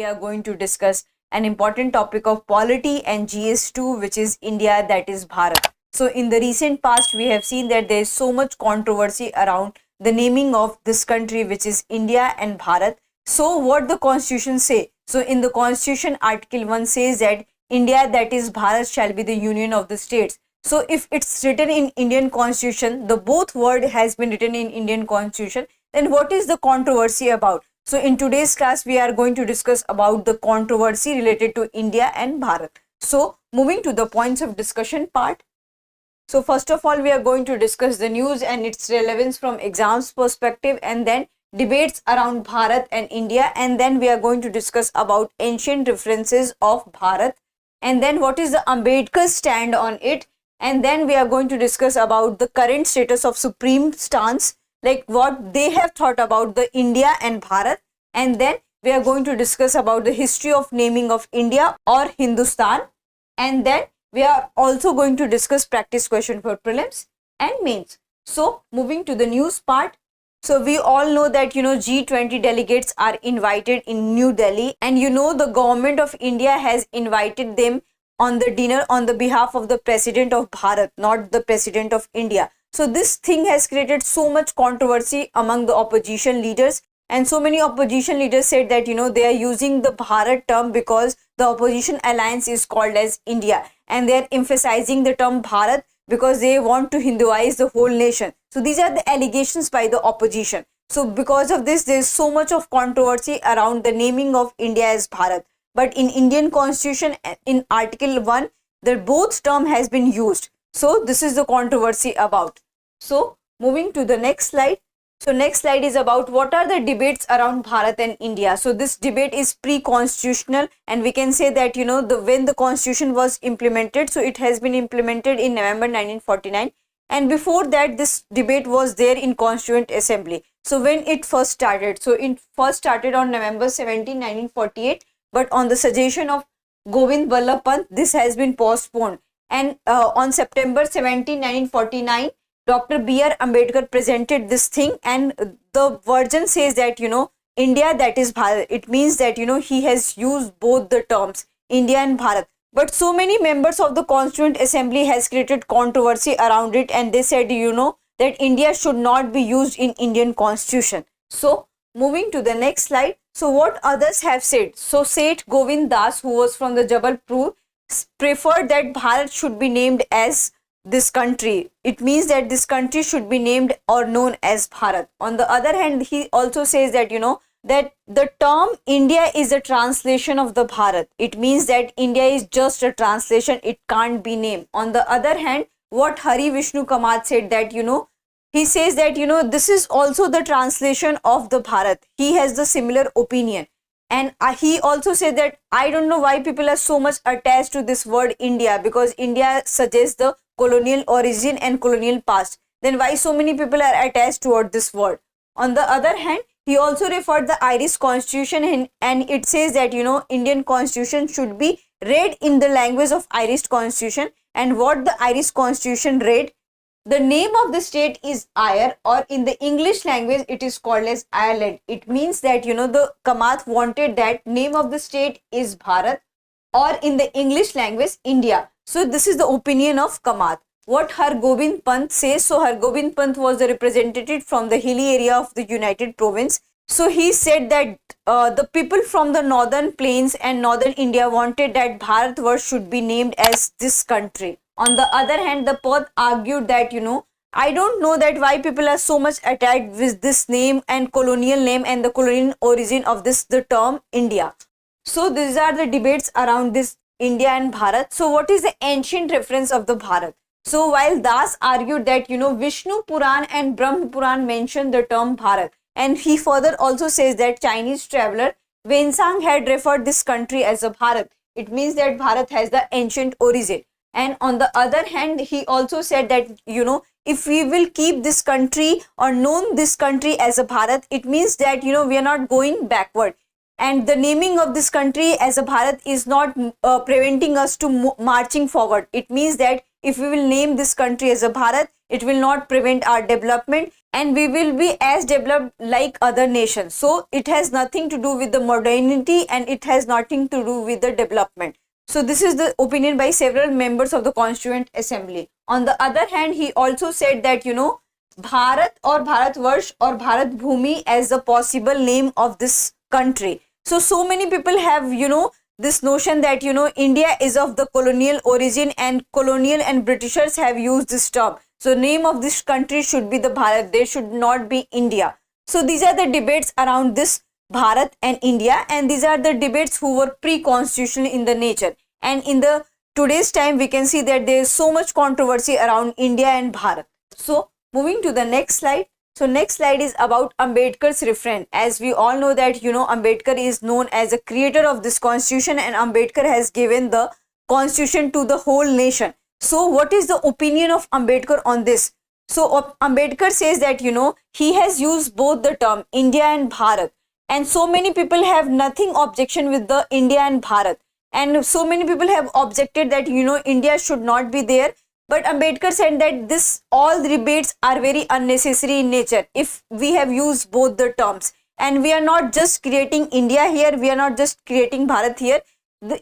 we are going to discuss an important topic of polity and GS2, which is India, that is Bharat. So in the recent past, we have seen that there is so much controversy around the naming of this country, which is India and Bharat. So what the constitution say? So in the constitution, article 1 says that India, that is Bharat, shall be the union of the states. So if it's written in Indian constitution, the both word has been written in Indian constitution, then what is the controversy about? So in today's class, we are going to discuss about the controversy related to India and Bharat. So moving to the points of discussion part. So first of all, we are going to discuss the news and its relevance from exams perspective, and then debates around Bharat and India, and then we are going to discuss about ancient references of Bharat, and then what is the Ambedkar stand on it, and then we are going to discuss about the current status of Supreme stance, like what they have thought about the India and Bharat, and then we are going to discuss about the history of naming of India or Hindustan, and then we are also going to discuss practice question for prelims and mains. So moving to the news part. So we all know that G20 delegates are invited in New Delhi, and the government of India has invited them on the dinner on the behalf of the president of Bharat, not the president of India. So this thing has created so much controversy among the opposition leaders, and so many opposition leaders said that they are using the Bharat term because the opposition alliance is called as India, and they are emphasizing the term Bharat because they want to Hinduize the whole nation. So these are the allegations by the opposition. So because of this, there is so much of controversy around the naming of India as Bharat. But in Indian constitution, in article 1, the both term has been used. So this is the controversy about. So moving to the next slide. So next slide is about what are the debates around Bharat and India. So this debate is pre-constitutional, and we can say that when the constitution was implemented, so it has been implemented in November 1949, and before that this debate was there in Constituent Assembly. So when it first started, so it first started on November 17, 1948, but on the suggestion of Govind Ballabh Pant, this has been postponed, and on September 17, 1949, Dr. B.R. Ambedkar presented this thing, and the version says that India, that is Bharat. It means that he has used both the terms India and Bharat. But so many members of the Constituent Assembly has created controversy around it, and they said that India should not be used in Indian Constitution. So moving to the next slide. So what others have said. So Seth Govind Das, who was from the Jabalpur, preferred that Bharat should be named as this country. It means that this country should be named or known as Bharat. On the other hand, he also says that that the term India is a translation of the Bharat. It means that India is just a translation, it can't be named. On the other hand, what Hari Vishnu Kamath said that he says that this is also the translation of the Bharat. He has the similar opinion, and he also said that I don't know why people are so much attached to this word India, because India suggests the colonial origin and colonial past. Then why so many people are attached toward this word? On the other hand, he also referred the Irish constitution, and it says that Indian constitution should be read in the language of Irish constitution. And what the Irish constitution read, the name of the state is Ire, or in the English language it is called as Ireland. It means that the Kamath wanted that name of the state is Bharat, or in the English language India. So this is the opinion of Kamath. What Har Gobind Pant says, so Har Gobind Pant was the representative from the hilly area of the United Province. So he said that the people from the northern plains and northern India wanted that Bharatvarsh should be named as this country. On the other hand, the Pant argued that I don't know that why people are so much attached with this name and colonial name and the colonial origin of the term India. So these are the debates around this India and Bharat. So what is the ancient reference of the Bharat? So while Das argued that Vishnu Puran and Brahma Puran mention the term Bharat, and he further also says that Chinese traveler Wensang had referred this country as a Bharat. It means that Bharat has the ancient origin. And on the other hand, he also said that if we will keep this country or known this country as a Bharat, it means that we are not going backward. And the naming of this country as a Bharat is not preventing us to marching forward. It means that if we will name this country as a Bharat, it will not prevent our development. and we will be as developed like other nations. So it has nothing to do with the modernity, and it has nothing to do with the development. So this is the opinion by several members of the Constituent Assembly. On the other hand, he also said that, Bharat or Bharatvarsh or Bharat Bhumi as the possible name of this country. So many people have, this notion that, India is of the colonial origin, and colonial and Britishers have used this term. So name of this country should be the Bharat. They should not be India. So these are the debates around this Bharat and India, and these are the debates who were pre-constitutional in the nature. And in the today's time, we can see that there is so much controversy around India and Bharat. So moving to the next slide. So next slide is about Ambedkar's refrain. As we all know that, Ambedkar is known as a creator of this constitution, and Ambedkar has given the constitution to the whole nation. So what is the opinion of Ambedkar on this? So Ambedkar says that, he has used both the term India and Bharat, and so many people have nothing objection with the India and Bharat, and so many people have objected that, India should not be there. But Ambedkar said that all debates are very unnecessary in nature if we have used both the terms, and we are not just creating India here, we are not just creating Bharat here.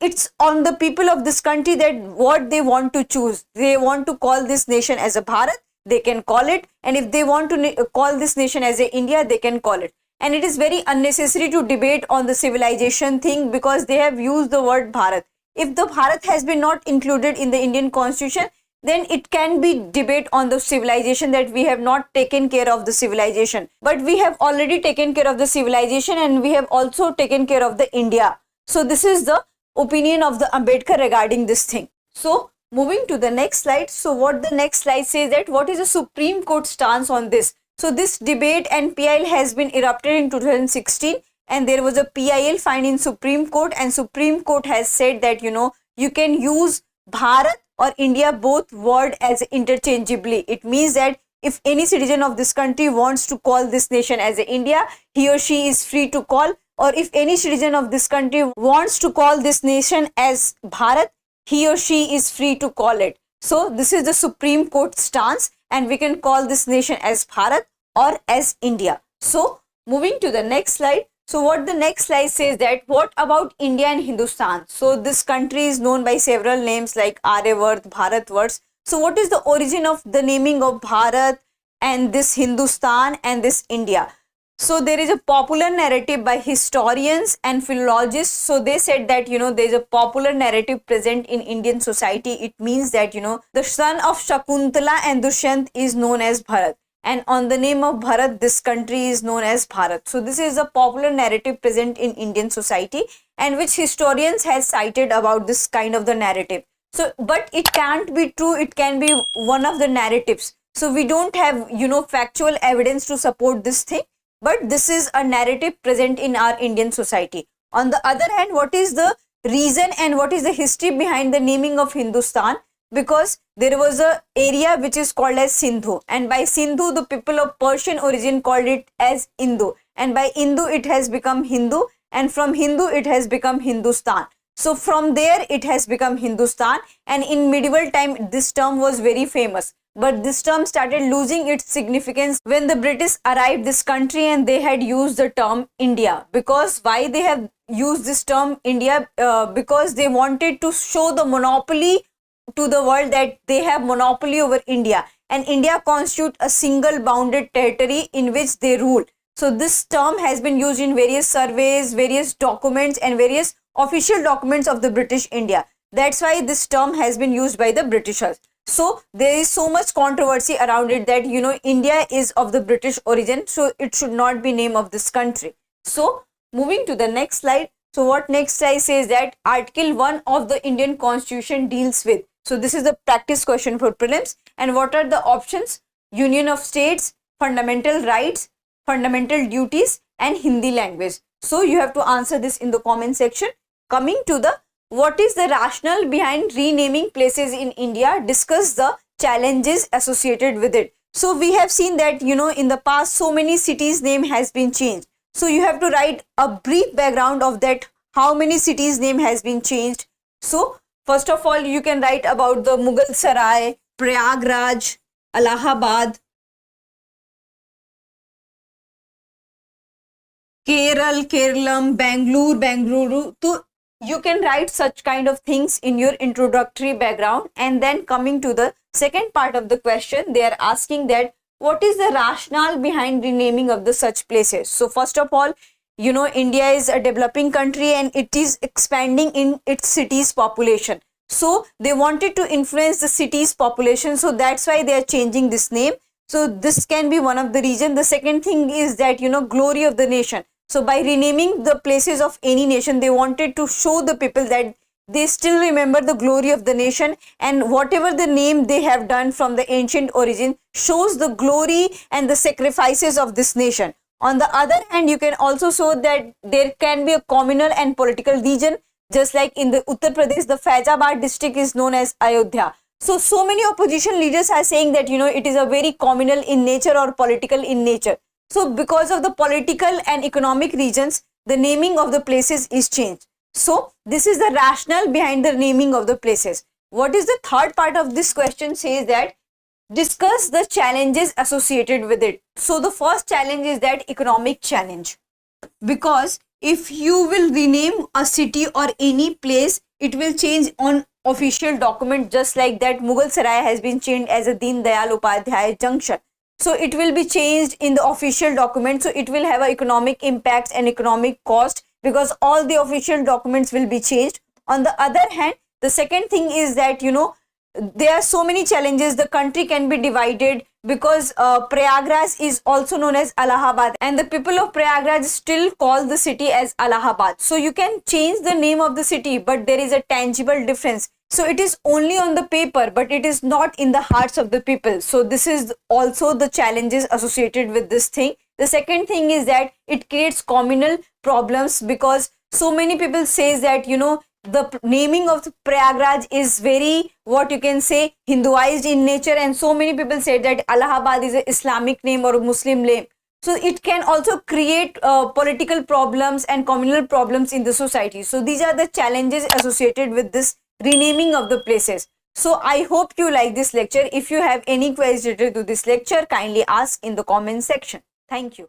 It's on the people of this country that what they want to choose. They want to call this nation as a Bharat, they can call it, and if they want to call this nation as a India, they can call it. And it is very unnecessary to debate on the civilization thing, because they have used the word Bharat. If the Bharat has been not included in the Indian constitution, then it can be debate on the civilization, that we have not taken care of the civilization. But we have already taken care of the civilization, and we have also taken care of the India. So this is the opinion of the Ambedkar regarding this thing. So moving to the next slide. So what the next slide says that what is the Supreme Court stance on this? So this debate and PIL has been erupted in 2016, and there was a PIL fine in Supreme Court, and Supreme Court has said that, you can use Bharat or India both word as interchangeably. It means that if any citizen of this country wants to call this nation as a India, he or she is free to call. Or if any citizen of this country wants to call this nation as Bharat, he or she is free to call it. So this is the Supreme Court stance, and we can call this nation as Bharat or as India. So moving to the next slide. So what the next slide says that what about India and Hindustan? So this country is known by several names like Aryavart, Bharatvarsh. So what is the origin of the naming of Bharat and this Hindustan and this India? So there is a popular narrative by historians and philologists. So they said that, there is a popular narrative present in Indian society. It means that, the son of Shakuntala and Dushyant is known as Bharat. And on the name of Bharat, this country is known as Bharat. So this is a popular narrative present in Indian society, and which historians has cited about this kind of the narrative. So, but it can't be true. It can be one of the narratives. So we don't have, factual evidence to support this thing, but this is a narrative present in our Indian society. On the other hand, what is the reason and what is the history behind the naming of Hindustan? Because there was a area which is called as Sindhu, and by Sindhu the people of Persian origin called it as Indu, and by Indu it has become Hindu, and from Hindu it has become Hindustan. So from there it has become Hindustan, and in medieval time this term was very famous. But this term started losing its significance when the British arrived this country, and they had used the term India. Because why they have used this term India? Because they wanted to show the monopoly to the world that they have monopoly over India, and India constitutes a single bounded territory in which they rule. So this term has been used in various surveys, various documents, and various official documents of the British India. That's why this term has been used by the Britishers. So there is so much controversy around it that, India is of the British origin, so it should not be name of this country. So moving to the next slide. So what next slide says that Article 1 of the Indian Constitution deals with. So this is the practice question for prelims. And what are the options? Union of states, fundamental rights, fundamental duties, and Hindi language. So you have to answer this in the comment section. Coming to the what is the rationale behind renaming places in India? Discuss the challenges associated with it. So we have seen that, in the past so many cities' name has been changed. So you have to write a brief background of that, how many cities' name has been changed. So first of all, you can write about the Mughal Sarai, Prayagraj, Allahabad, Keral, Keralam, Bangalore, Bengaluru. So you can write such kind of things in your introductory background. And then coming to the second part of the question, they are asking that what is the rationale behind renaming of the such places. So first of all, you know, India is a developing country and it is expanding in its cities population. So they wanted to influence the cities population, so that's why they are changing this name. So this can be one of the reason. The second thing is that, you know, glory of the nation. So by renaming the places of any nation, they wanted to show the people that they still remember the glory of the nation, and whatever the name they have done from the ancient origin shows the glory and the sacrifices of this nation. On the other hand, you can also show that there can be a communal and political region, just like in the Uttar Pradesh, the Faizabad district is known as Ayodhya. So many opposition leaders are saying that, you know, it is a very communal in nature or political in nature. So because of the political and economic reasons, the naming of the places is changed. So this is the rationale behind the naming of the places. What is the third part of this question says that discuss the challenges associated with it. So the first challenge is that economic challenge, because if you will rename a city or any place, it will change on official document, just like that Mughal Sarai has been changed as a Deen Dayal Upadhyay Junction. So it will be changed in the official document. So it will have an economic impacts and economic cost, because all the official documents will be changed. On the other hand, the second thing is that, you know, there are so many challenges. The country can be divided because Prayagraj is also known as Allahabad, and the people of Prayagraj still call the city as Allahabad. So you can change the name of the city, but there is a tangible difference. So it is only on the paper, but it is not in the hearts of the people. So this is also the challenges associated with this thing. The second thing is that it creates communal problems, because so many people says that, you know, the naming of Prayagraj is very, what you can say, Hinduized in nature, and so many people say that Allahabad is an Islamic name or a Muslim name. So it can also create political problems and communal problems in the society. So these are the challenges associated with this renaming of the places. So I hope you like this lecture. If you have any queries related to this lecture, kindly ask in the comment section. Thank you.